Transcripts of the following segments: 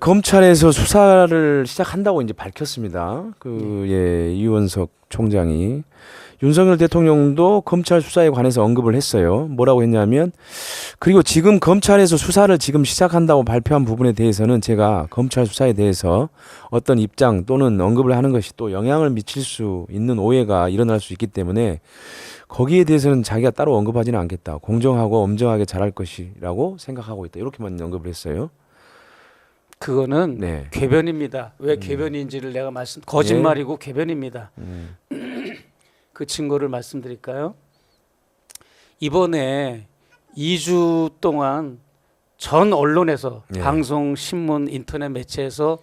검찰에서 수사를 시작한다고 이제 밝혔습니다. 이원석 총장이 윤석열 대통령도 검찰 수사에 관해서 언급을 했어요. 뭐라고 했냐면 그리고 지금 검찰에서 수사를 지금 시작한다고 발표한 부분에 대해서는 제가 검찰 수사에 대해서 어떤 입장 또는 언급을 하는 것이 또 영향을 미칠 수 있는 오해가 일어날 수 있기 때문에 거기에 대해서는 자기가 따로 언급하지는 않겠다. 공정하고 엄정하게 잘할 것이라고 생각하고 있다. 이렇게만 언급을 했어요. 그거는 네. 궤변입니다. 왜 궤변인지를 내가 거짓말이고 궤변입니다. 그 증거를 말씀드릴까요? 이번에 2주 동안 전 언론에서 방송, 신문, 인터넷 매체에서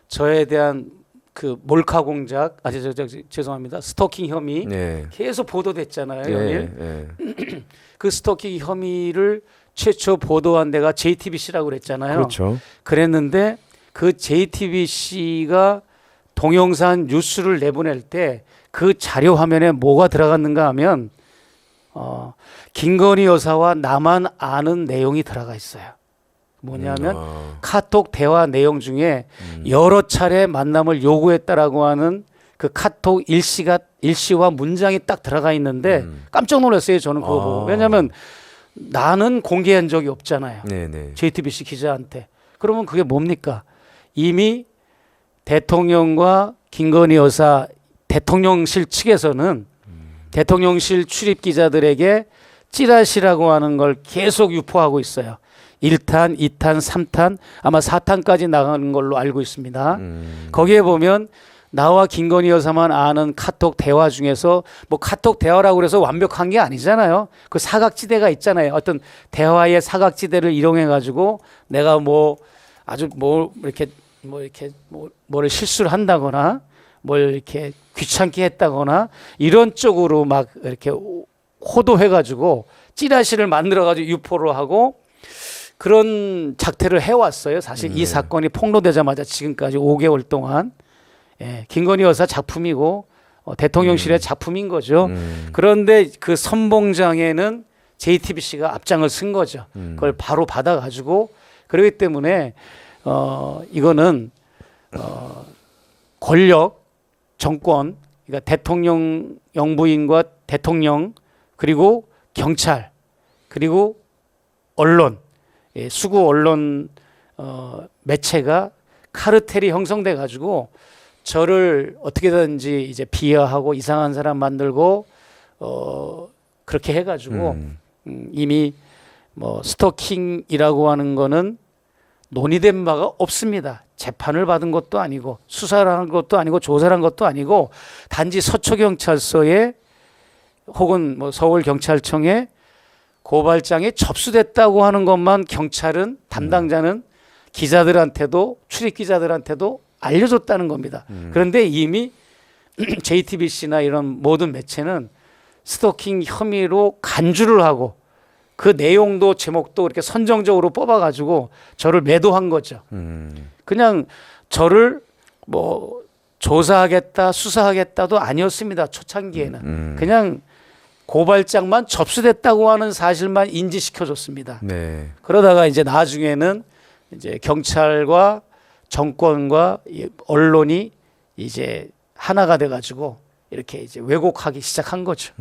저에 대한 그 몰카 공작, 죄송합니다. 스토킹 혐의 계속 보도됐잖아요. 그 스토킹 혐의를 최초 보도한 데가 JTBC라고 그랬잖아요. 그렇죠. 그랬는데 그 JTBC가 동영상 뉴스를 내보낼 때 그 자료 화면에 뭐가 들어갔는가 하면 김건희 여사와 나만 아는 내용이 들어가 있어요. 뭐냐면 카톡 대화 내용 중에 여러 차례 만남을 요구했다라고 하는 그 카톡 일시와 문장이 딱 들어가 있는데 깜짝 놀랐어요. 저는 그거 보고. 왜냐하면 나는 공개한 적이 없잖아요. JTBC 기자한테. 그러면 그게 뭡니까? 이미 대통령과 김건희 여사 대통령실 측에서는 대통령실 출입 기자들에게 찌라시라고 하는 걸 계속 유포하고 있어요. 1탄, 2탄, 3탄, 아마 4탄까지 나가는 걸로 알고 있습니다. 거기에 보면 나와 김건희 여사만 아는 카톡 대화 중에서 뭐 카톡 대화라고 그래서 완벽한 게 아니잖아요. 그 사각지대가 있잖아요. 어떤 대화의 사각지대를 이용해 가지고 내가 뭐 아주 뭐를 실수를 한다거나 뭘 이렇게 귀찮게 했다거나 이런 쪽으로 막 이렇게 호도해 가지고 찌라시를 만들어 가지고 유포를 하고 그런 작태를 해왔어요. 사실 이 사건이 폭로되자마자 지금까지 5개월 동안 김건희 여사 작품이고 대통령실의 작품인 거죠. 그런데 그 선봉장에는 JTBC가 앞장을 쓴 거죠. 그걸 바로 받아가지고 그렇기 때문에 이거는 권력, 정권, 그러니까 대통령 영부인과 대통령 그리고 경찰 그리고 언론, 수구 언론 매체가 카르텔이 형성돼 가지고 저를 어떻게든지 이제 비하하고 이상한 사람 만들고 그렇게 해가지고 이미 뭐 스토킹이라고 하는 거는 논의된 바가 없습니다. 재판을 받은 것도 아니고 수사를 한 것도 아니고 조사를 한 것도 아니고 단지 서초경찰서에 혹은 뭐 서울경찰청에 고발장이 접수됐다고 하는 것만 경찰은 담당자는 기자들한테도 출입 기자들한테도 알려줬다는 겁니다. 그런데 이미 JTBC나 이런 모든 매체는 스토킹 혐의로 간주를 하고 그 내용도 제목도 이렇게 선정적으로 뽑아가지고 저를 매도한 거죠. 그냥 저를 뭐 조사하겠다, 수사하겠다도 아니었습니다. 초창기에는 그냥 고발장만 접수됐다고 하는 사실만 인지시켜줬습니다. 그러다가 이제 나중에는 이제 경찰과 정권과 언론이 이제 하나가 돼가지고 이렇게 이제 왜곡하기 시작한 거죠.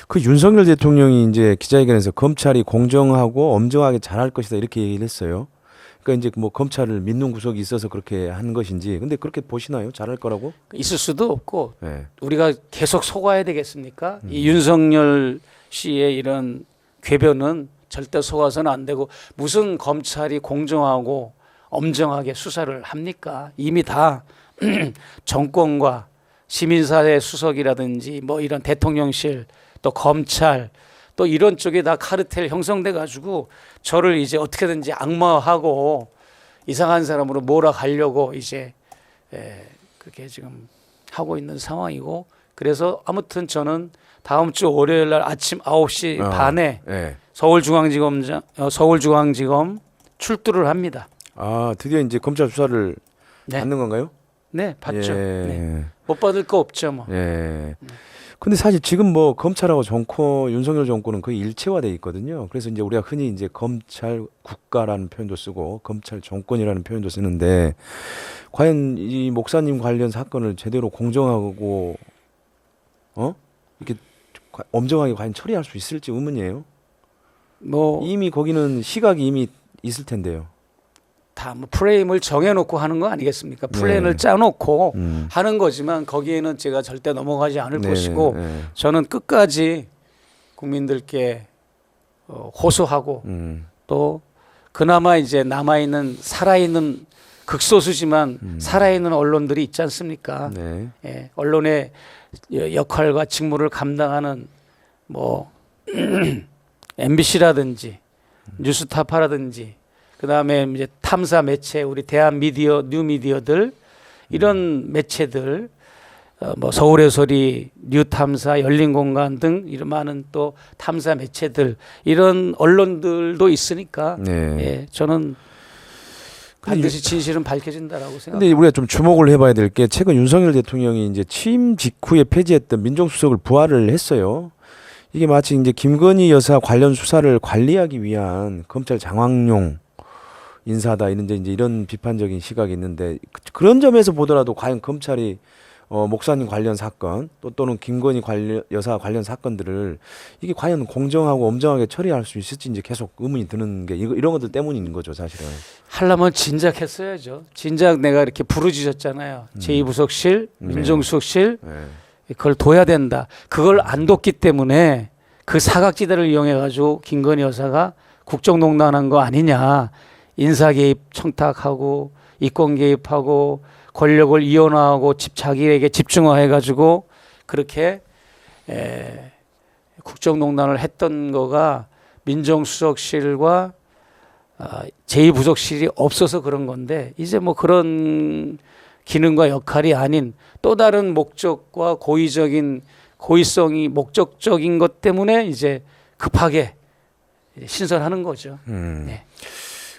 그 윤석열 대통령이 이제 기자회견에서 검찰이 공정하고 엄정하게 잘할 것이다 이렇게 얘기를 했어요. 그러니까 이제 뭐 검찰을 믿는 구석이 있어서 그렇게 한 것인지, 근데 그렇게 보시나요? 잘할 거라고? 있을 수도 없고 우리가 계속 속아야 되겠습니까? 이 윤석열 씨의 이런 궤변은 절대 속아서는 안 되고 무슨 검찰이 공정하고 엄정하게 수사를 합니까? 이미 다 정권과 시민사회 수석이라든지 뭐 이런 대통령실 또 검찰 또 이런 쪽에 다 카르텔 형성돼 가지고 저를 이제 어떻게든지 악마하고 이상한 사람으로 몰아가려고 이제 그렇게 지금 하고 있는 상황이고 그래서 아무튼 저는 다음 주 월요일 날 아침 9시 반에 서울중앙지검 출두를 합니다. 아, 드디어 이제 검찰 수사를 받는 건가요? 네, 받죠. 못 받을 거 없죠, 뭐. 근데 사실 지금 뭐 검찰하고 정권 윤석열 정권은 거의 일체화돼 있거든요. 그래서 이제 우리가 흔히 이제 검찰 국가라는 표현도 쓰고 검찰 정권이라는 표현도 쓰는데 과연 이 목사님 관련 사건을 제대로 공정하고 이렇게 엄정하게 과연 처리할 수 있을지 의문이에요. 뭐 이미 거기는 시각이 이미 있을 텐데요. 다 뭐 프레임을 정해놓고 하는 거 아니겠습니까? 플랜을 네. 짜놓고 하는 거지만 거기에는 제가 절대 넘어가지 않을 것이고 저는 끝까지 국민들께 호소하고 또 그나마 이제 남아있는 살아있는 극소수지만 살아있는 언론들이 있지 않습니까? 네. 예, 언론의 역할과 직무를 감당하는 뭐 MBC라든지 뉴스타파라든지 그다음에 이제 탐사 매체 우리 대한 미디어 뉴미디어들 이런 매체들 뭐 서울의 소리 뉴탐사 열린공간 등 이런 많은 또 탐사 매체들 이런 언론들도 있으니까 네. 예, 저는 반드시 진실은 밝혀진다라고 생각합니다. 근데 우리가 좀 주목을 해봐야 될 게 최근 윤석열 대통령이 이제 취임 직후에 폐지했던 민정수석을 부활을 했어요. 이게 마치 이제 김건희 여사 관련 수사를 관리하기 위한 검찰 장악용 인사다 이제 이런 비판적인 시각이 있는데 그런 점에서 보더라도 과연 검찰이 목사님 관련 사건 또는 김건희 여사 관련 사건들을 이게 과연 공정하고 엄정하게 처리할 수 있을지 이제 계속 의문이 드는 게 이런 것들 때문인 거죠, 사실은. 하려면 진작했어야죠. 진작 내가 이렇게 부르짖었잖아요. 제2부속실, 민정수석실 그걸 둬야 된다. 그걸 안 뒀기 때문에 그 사각지대를 이용해 가지고 김건희 여사가 국정농단한 거 아니냐. 인사 개입 청탁하고 이권 개입하고 권력을 이원화하고 자기에게 집중화해 가지고 그렇게 국정농단을 했던 거가 민정수석실과 제2부속실이 없어서 그런 건데 이제 뭐 그런 기능과 역할이 아닌 또 다른 목적과 고의성이 목적적인 것 때문에 이제 급하게 신설하는 거죠. 네.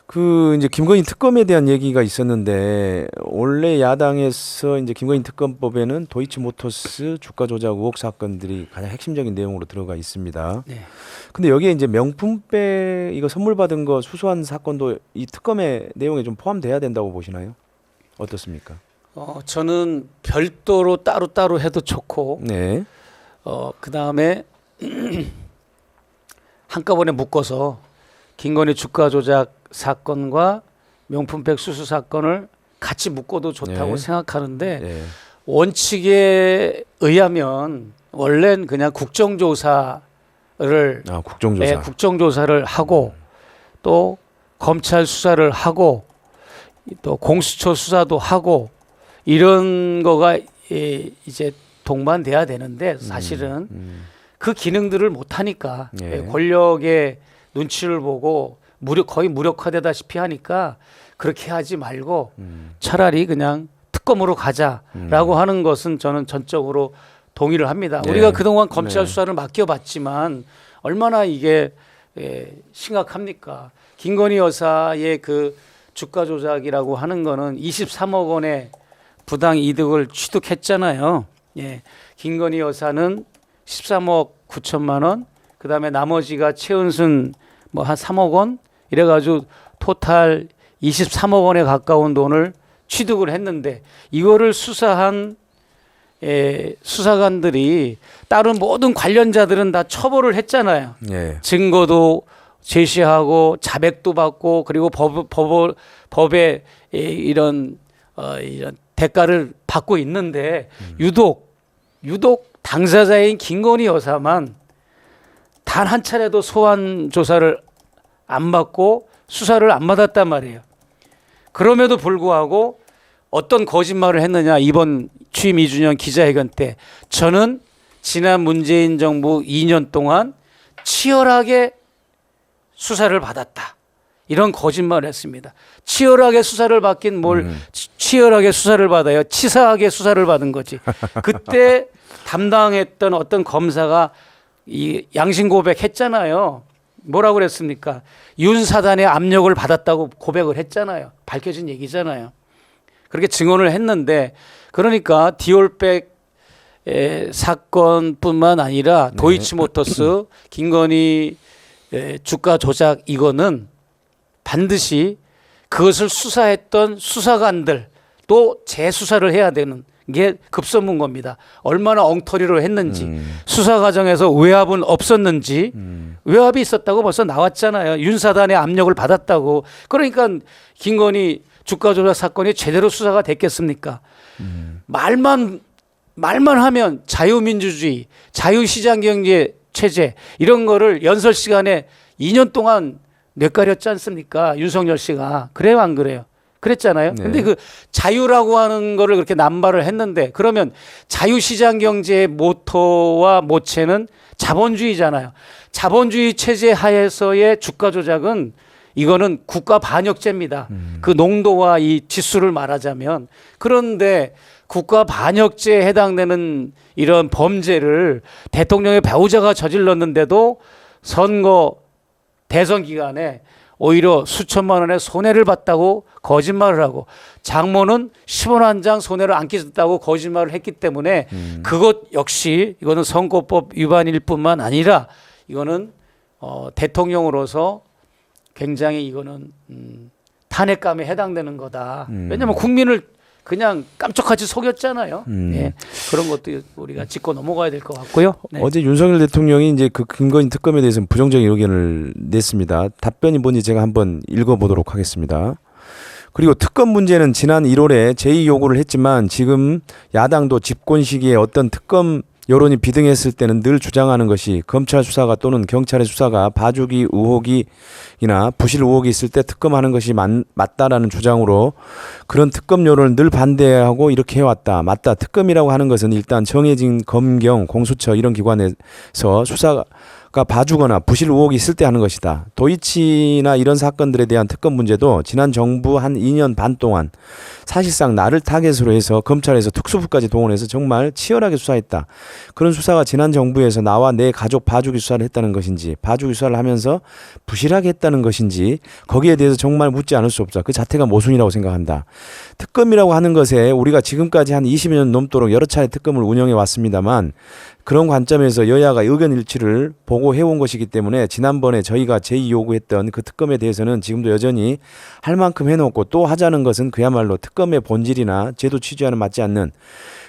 그 이제 김건희 특검에 대한 얘기가 있었는데 원래 야당에서 이제 김건희 특검법에는 도이치모터스 주가 조작 의혹 사건들이 가장 핵심적인 내용으로 들어가 있습니다. 네. 근데 여기에 이제 명품백 이거 선물 받은 거 수수한 사건도 이 특검의 내용에 좀 포함돼야 된다고 보시나요? 어떻습니까? 저는 별도로 따로 해도 좋고, 네. 그 다음에 한꺼번에 묶어서 김건희 주가 조작 사건과 명품백 수수 사건을 같이 묶어도 좋다고 네. 생각하는데 네. 원칙에 의하면 원래는 그냥 국정조사를 국정조사. 국정조사를 하고 또 검찰 수사를 하고 또 공수처 수사도 하고 이런 거가 이제 동반돼야 되는데 사실은 그 기능들을 못 하니까 네. 권력의 눈치를 보고 거의 무력화되다시피 하니까 그렇게 하지 말고 차라리 그냥 특검으로 가자라고 하는 것은 저는 전적으로 동의를 합니다. 네. 우리가 그동안 검찰 네. 수사를 맡겨봤지만 얼마나 이게 심각합니까? 김건희 여사의 그 주가 조작이라고 하는 거는 23억 원의 부당 이득을 취득했잖아요. 예. 김건희 여사는 13억 9천만 원, 그다음에 나머지가 최은순 뭐 한 3억 원 이래가지고 토탈 23억 원에 가까운 돈을 취득을 했는데 이거를 수사한 수사관들이 다른 모든 관련자들은 다 처벌을 했잖아요. 네. 증거도 제시하고 자백도 받고 그리고 법의 이런 대가를 받고 있는데 유독 당사자인 김건희 여사만 단 한 차례도 소환 조사를 안 받고 수사를 안 받았단 말이에요. 그럼에도 불구하고 어떤 거짓말을 했느냐 이번 취임 2주년 기자회견 때 저는 지난 문재인 정부 2년 동안 치열하게 수사를 받았다. 이런 거짓말을 했습니다. 치열하게 수사를 받긴 뭘 치열하게 수사를 받아요. 치사하게 수사를 받은 거지. 그때 담당했던 어떤 검사가 이 양심 고백했잖아요. 뭐라고 그랬습니까? 윤 사단의 압력을 받았다고 고백을 했잖아요. 밝혀진 얘기잖아요. 그렇게 증언을 했는데 그러니까 디올백 사건뿐만 아니라 도이치모터스 김건희 주가 조작 이거는 반드시 그것을 수사했던 수사관들 또 재수사를 해야 되는 게 급선무인 겁니다. 얼마나 엉터리로 했는지 수사 과정에서 외압은 없었는지 외압이 있었다고 벌써 나왔잖아요. 윤사단의 압력을 받았다고. 그러니까 김건희 주가 조작 사건이 제대로 수사가 됐겠습니까? 말만 하면 자유민주주의, 자유시장경제 체제 이런 거를 연설 시간에 2년 동안 뇌가렸지 않습니까? 윤석열 씨가. 그래요, 안 그래요? 그랬잖아요. 네. 근데 그 자유라고 하는 거를 그렇게 남발을 했는데 그러면 자유시장 경제의 모토와 모체는 자본주의잖아요. 자본주의 체제 하에서의 주가 조작은 이거는 국가 반역죄입니다. 그 농도와 이 지수를 말하자면. 그런데 국가 반역죄에 해당되는 이런 범죄를 대통령의 배우자가 저질렀는데도 선거 대선 기간에 오히려 수천만 원의 손해를 봤다고 거짓말을 하고 장모는 10원 한 장 손해를 안 끼쳤다고 거짓말을 했기 때문에 그것 역시 이거는 선거법 위반일 뿐만 아니라 이거는 대통령으로서 굉장히 이거는 탄핵감에 해당되는 거다. 왜냐하면 국민을 그냥 깜짝같이 속였잖아요. 예, 그런 것도 우리가 짚고 넘어가야 될 것 같고요. 네. 어제 윤석열 대통령이 이제 그 김건희 특검에 대해서는 부정적인 의견을 냈습니다. 답변이 뭔지 제가 한번 읽어보도록 하겠습니다. 그리고 특검 문제는 지난 1월에 제의 요구를 했지만 지금 야당도 집권 시기에 어떤 특검 여론이 비등했을 때는 늘 주장하는 것이 검찰 수사가 또는 경찰의 수사가 봐주기 의혹이나 부실 의혹이 있을 때 특검하는 것이 맞다라는 주장으로 그런 특검 여론을 늘 반대하고 이렇게 해왔다. 맞다. 특검이라고 하는 것은 일단 정해진 검경, 공수처 이런 기관에서 수사가 봐주거나 부실 의혹이 있을 때 하는 것이다. 도이치나 이런 사건들에 대한 특검 문제도 지난 정부 한 2년 반 동안 사실상 나를 타겟으로 해서 검찰에서 특수부까지 동원해서 정말 치열하게 수사했다. 그런 수사가 지난 정부에서 나와 내 가족 봐주기 수사를 했다는 것인지 봐주기 수사를 하면서 부실하게 했다는 것인지 거기에 대해서 정말 묻지 않을 수 없다. 그 자체가 모순이라고 생각한다. 특검이라고 하는 것에 우리가 지금까지 한 20여 년 넘도록 여러 차례 특검을 운영해 왔습니다만 그런 관점에서 여야가 의견 일치를 보고 해온 것이기 때문에 지난번에 저희가 제의 요구했던 그 특검에 대해서는 지금도 여전히 할 만큼 해놓고 또 하자는 것은 그야말로 특검의 본질이나 제도 취지와는 맞지 않는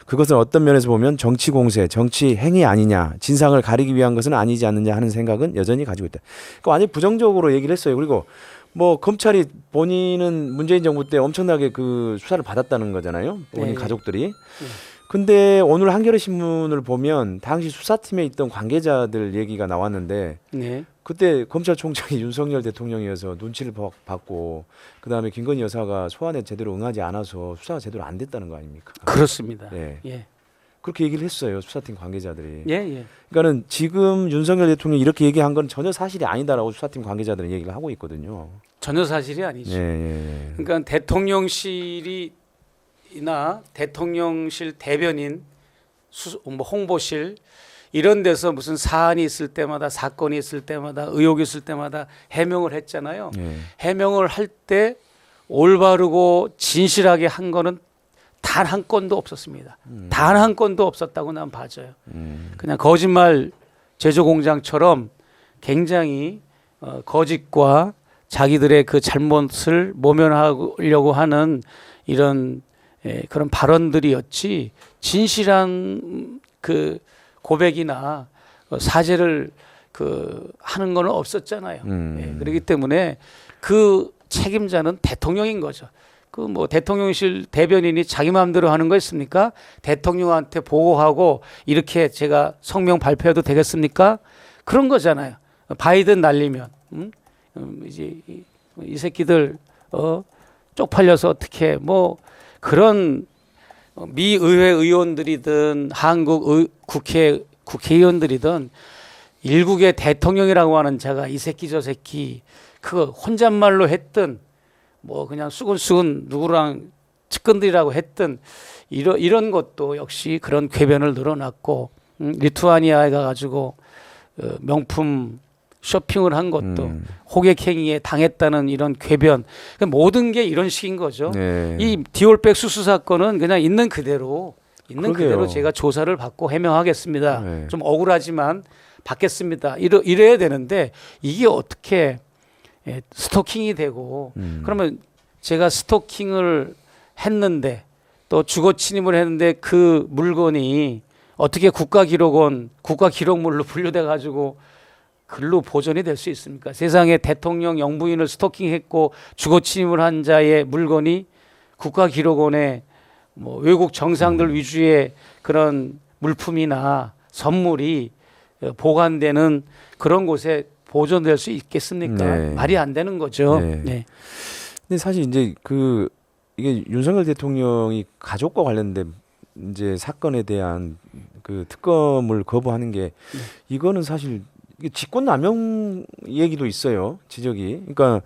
그것은 어떤 면에서 보면 정치 공세, 정치 행위 아니냐, 진상을 가리기 위한 것은 아니지 않느냐 하는 생각은 여전히 가지고 있다. 그러니까 완전히 부정적으로 얘기를 했어요. 그리고 뭐 검찰이 본인은 문재인 정부 때 엄청나게 그 수사를 받았다는 거잖아요. 본인 네. 가족들이. 근데 오늘 한겨레 신문을 보면 당시 수사팀에 있던 관계자들 얘기가 나왔는데 네. 그때 검찰총장이 윤석열 대통령이어서 눈치를 받고 그다음에 김건희 여사가 소환에 제대로 응하지 않아서 수사가 제대로 안 됐다는 거 아닙니까? 그렇습니다. 네. 예. 그렇게 얘기를 했어요. 수사팀 관계자들이. 예, 예. 그러니까는 지금 윤석열 대통령이 이렇게 얘기한 건 전혀 사실이 아니다라고 수사팀 관계자들은 얘기를 하고 있거든요. 전혀 사실이 아니죠. 예, 예. 그러니까 대통령실이나 대통령실 대변인, 뭐 홍보실 이런 데서 무슨 사안이 있을 때마다 사건이 있을 때마다 의혹이 있을 때마다 해명을 했잖아요. 예. 해명을 할 때 올바르고 진실하게 한 거는 단 한 건도 없었습니다. 단 한 건도 없었다고 난 봐져요. 그냥 거짓말 제조 공장처럼 굉장히 거짓과 자기들의 그 잘못을 모면하려고 하는 이런 그런 발언들이었지 진실한 그 고백이나 사죄를 그 하는 거는 없었잖아요. 예, 그렇기 때문에 그 책임자는 대통령인 거죠. 그 뭐 대통령실 대변인이 자기 마음대로 하는 거 있습니까? 대통령한테 보고하고 이렇게 제가 성명 발표해도 되겠습니까? 그런 거잖아요. 바이든 날리면 이제 이 새끼들 쪽팔려서 어떻게 뭐 그런 미 의회 의원들이든 한국 국회의원들이든 일국의 대통령이라고 하는 자가 이 새끼 저 새끼 그 혼잣말로 했든 뭐 그냥 수근수근 누구랑 측근들이라고 했든 이런 것도 역시 그런 궤변을 늘어났고 리투아니아에 가가지고 명품 쇼핑을 한 것도 호객행위에 당했다는 이런 궤변 모든 게 이런 식인 거죠. 네. 이 디올백 수수 사건은 그냥 있는 그대로 있는 그러게요. 그대로 제가 조사를 받고 해명하겠습니다. 네. 좀 억울하지만 받겠습니다. 이래야 되는데 이게 어떻게 스토킹이 되고 그러면 제가 스토킹을 했는데 또 주거 침입을 했는데 그 물건이 어떻게 국가기록물로 분류돼 가지고 글로 보존이 될 수 있습니까? 세상에 대통령 영부인을 스토킹했고 주거 침입을 한 자의 물건이 국가기록원에 뭐 외국 정상들 위주의 그런 물품이나 선물이 보관되는 그런 곳에 보존될 수 있겠습니까? 네. 말이 안 되는 거죠. 네. 네. 근데 사실 이제 이게 윤석열 대통령이 가족과 관련된 이제 사건에 대한 그 특검을 거부하는 게 이거는 사실 이게 직권남용 얘기도 있어요. 지적이. 그러니까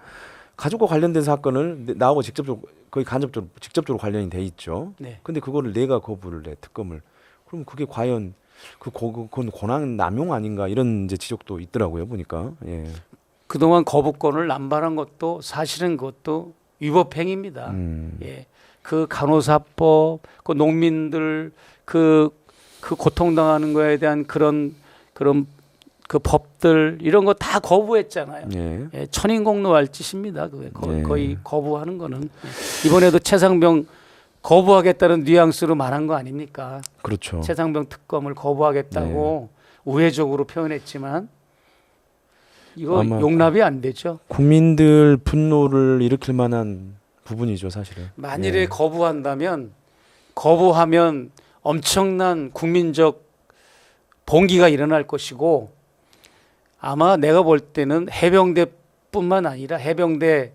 가족과 관련된 사건을 나하고 직접적으로 거의 간접적으로 직접적으로 관련이 돼 있죠. 네. 근데 그거를 내가 거부를 해 특검을. 그럼 그게 과연 그건 권한 남용 아닌가 이런 이제 지적도 있더라고요. 보니까. 예. 그동안 거부권을 남발한 것도 사실은 그것도 위법행위입니다. 예. 그 간호사법, 그 농민들 그 고통당하는 거에 대한 그런 그 법들 이런 거 다 거부했잖아요. 예. 예, 천인공노할 짓입니다. 그게 예. 거의 거부하는 거는 이번에도 최상병 거부하겠다는 뉘앙스로 말한 거 아닙니까? 그렇죠. 최상병 특검을 거부하겠다고 우회적으로 표현했지만 이거 아마 용납이 안 되죠. 국민들 분노를 일으킬 만한 부분이죠, 사실은. 만일에 예. 거부하면 엄청난 국민적 봉기가 일어날 것이고 아마 내가 볼 때는 해병대뿐만 아니라 해병대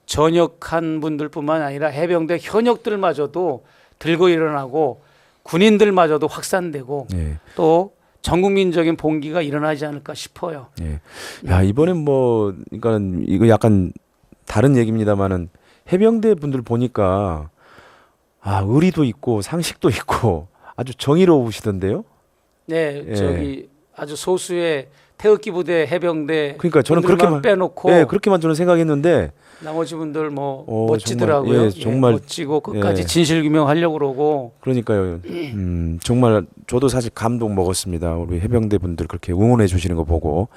전역한 분들뿐만 아니라 해병대 현역들마저도 들고 일어나고 군인들마저도 확산되고 예. 또 전국민적인 봉기가 일어나지 않을까 싶어요. 예. 야, 이번엔 그러니까 이거 약간 다른 얘기입니다만은 해병대 분들 보니까 의리도 있고 상식도 있고 아주 정의로우시던데요. 네, 예. 저기 아주 소수의 태극기 부대 해병대 그러니까 저는 분들만 빼놓고 그렇게만 저는 생각했는데 나머지 분들 멋지더라고요. 정말, 정말 멋지고 끝까지 예. 진실 규명하려고 그러고 그러니까요. 정말 저도 사실 감동 먹었습니다. 우리 해병대 분들 그렇게 응원해 주시는 거 보고.